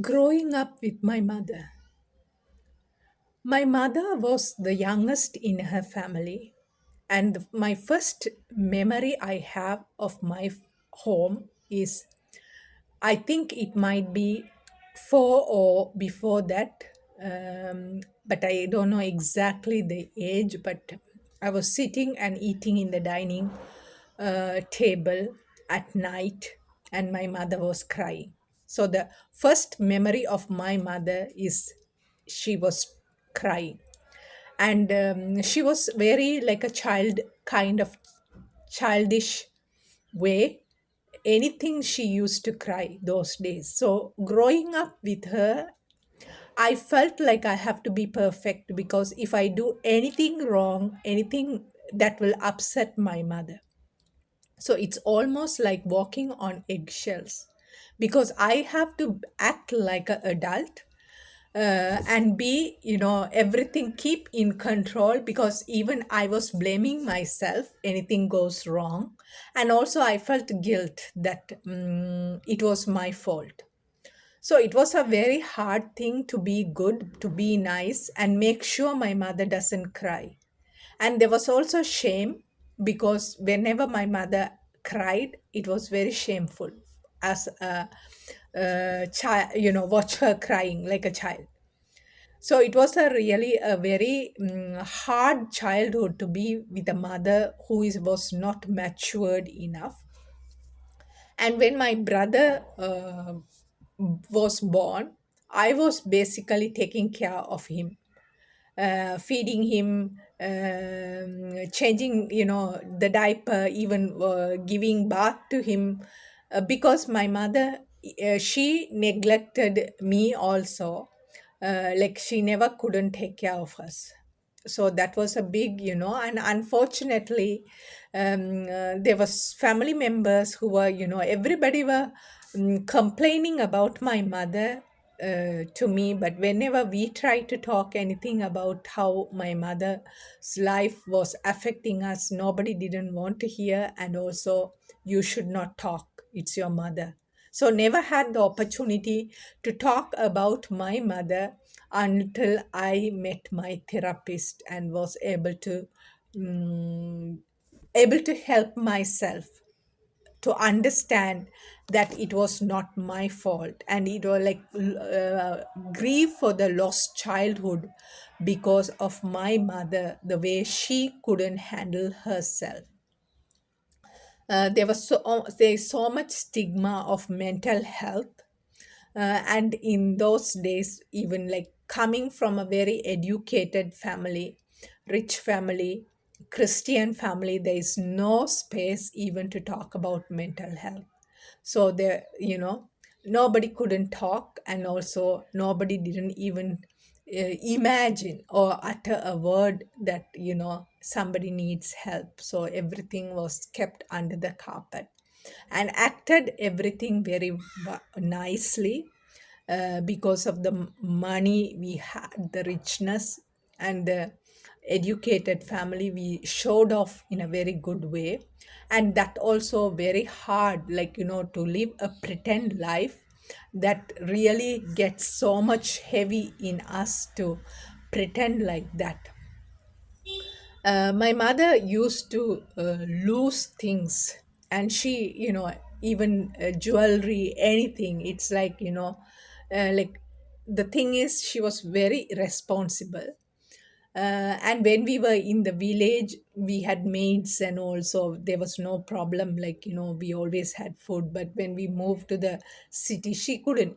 Growing up with my mother was the youngest in her family, and my first memory I have of my home is I think it might be four or before that, but I don't know exactly the age. But I was sitting and eating in the dining table at night, and my mother was crying. So the first memory of my mother is she was crying, and she was very like a child, kind of childish way. Anything she used to cry those days. So growing up with her, I felt like I have to be perfect, because if I do anything wrong, anything that will upset my mother, so it's almost like walking on eggshells, because I have to act like an adult, and be, everything keep in control, because even I was blaming myself anything goes wrong. And also I felt guilt that it was my fault. So it was a very hard thing to be good, to be nice, and make sure my mother doesn't cry. And there was also shame, because whenever my mother cried, it was very shameful as a child, watch her crying like a child. So it was a really a very hard childhood to be with a mother who was not matured enough. And when my brother was born, I was basically taking care of him, feeding him, changing, the diaper, even giving bath to him, because my mother, she neglected me also. Like she never couldn't take care of us. So that was a big, and unfortunately, there was family members who were, everybody were complaining about my mother to me. But whenever we try to talk anything about how my mother's life was affecting us, nobody didn't want to hear. And also, you should not talk, it's your mother. So never had the opportunity to talk about my mother until I met my therapist and was mm, able to help myself to understand that it was not my fault, and it was like grief for the lost childhood because of my mother, the way she couldn't handle herself. There's so much stigma of mental health, and in those days, even like coming from a very educated family, rich family, Christian family, there is no space even to talk about mental health. So there, nobody couldn't talk, and also nobody didn't even imagine or utter a word that somebody needs help. So everything was kept under the carpet, and acted everything very nicely, because of the money we had, the richness, and the educated family. We showed off in a very good way, and that also very hard, like to live a pretend life, that really gets so much heavy in us to pretend like that. My mother used to lose things, and she, even jewelry, anything. It's like, like the thing is, she was very responsible. And when we were in the village, we had maids, and also there was no problem. Like, we always had food. But when we moved to the city, she couldn't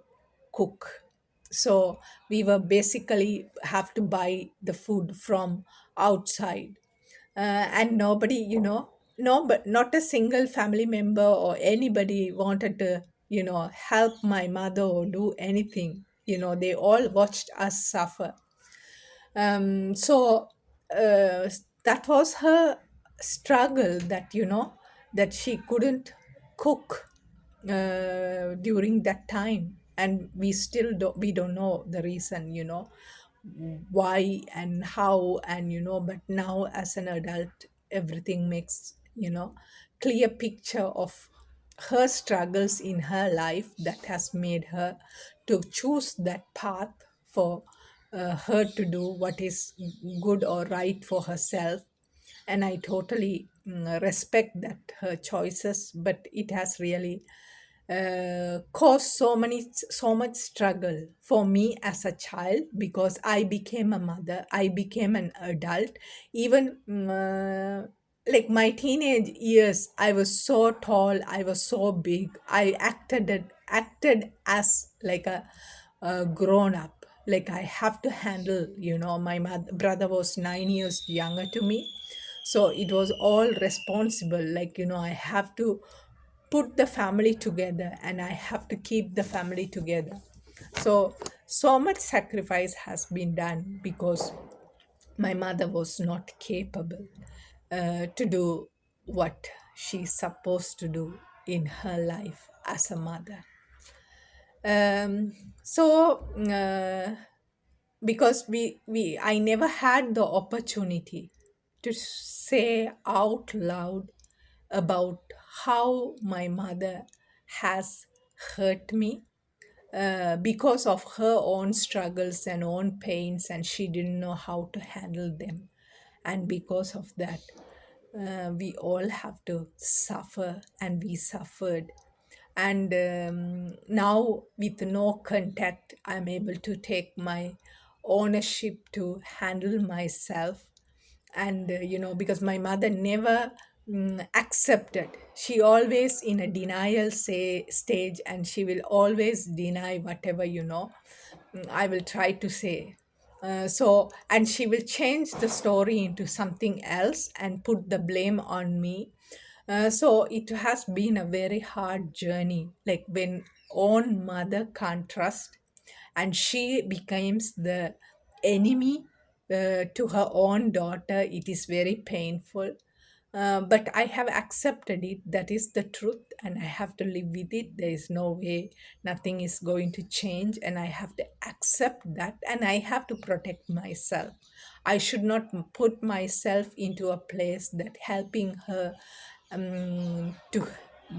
cook. So we were basically have to buy the food from outside. And nobody, no, but not a single family member or anybody wanted to, help my mother or do anything. They all watched us suffer. So that was her struggle, that that she couldn't cook during that time. And we don't know the reason, why and how, and but now as an adult, everything makes clear picture of her struggles in her life that has made her to choose that path for her to do what is good or right for herself. And I totally respect that her choices, but it has really caused so much struggle for me as a child, because I became a mother, I became an adult. Even like my teenage years, I was so tall, I was so big, I acted as like a grown up, like I have to handle, my brother was 9 years younger to me, so it was all responsible, like, I have to put the family together and I have to keep the family together. So much sacrifice has been done because my mother was not capable to do what she's supposed to do in her life as a mother. um, so because we I never had the opportunity to say out loud about how my mother has hurt me because of her own struggles and own pains, and she didn't know how to handle them. And because of that, we all have to suffer, and we suffered. And now, with no contact, I'm able to take my ownership to handle myself. And because my mother never accepted, she always in a denial stage, and she will always deny whatever I will try to say. And she will change the story into something else and put the blame on me. So it has been a very hard journey, like when own mother can't trust, and she becomes the enemy to her own daughter. It is very painful, but I have accepted it. That is the truth, and I have to live with it. There is no way, nothing is going to change, and I have to accept that, and I have to protect myself. I should not put myself into a place that helping her to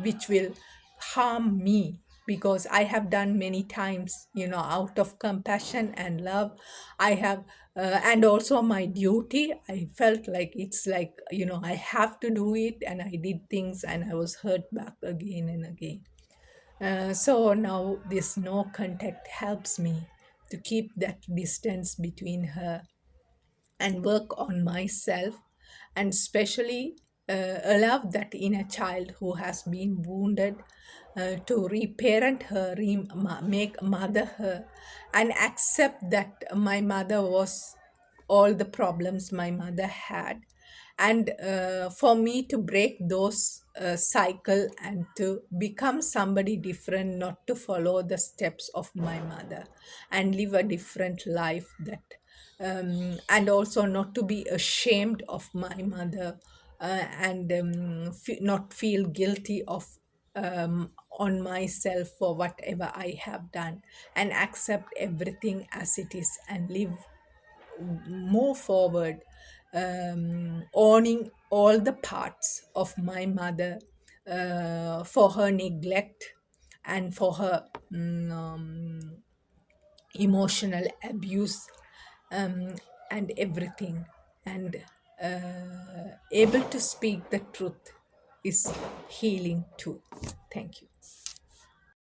which will harm me, because I have done many times, out of compassion and love. I have and also my duty, I felt like it's like, I have to do it, and I did things and I was hurt back again and again. So now this no contact helps me to keep that distance between her and work on myself, and especially allow that inner child who has been wounded to reparent her, make mother her, and accept that my mother was all the problems my mother had. And for me to break those cycle and to become somebody different, not to follow the steps of my mother and live a different life, that and also not to be ashamed of my mother, and not feel guilty of on myself for whatever I have done, and accept everything as it is and live, move forward, owning all the parts of my mother, for her neglect and for her emotional abuse, um, and everything. And able to speak the truth is healing too. Thank you.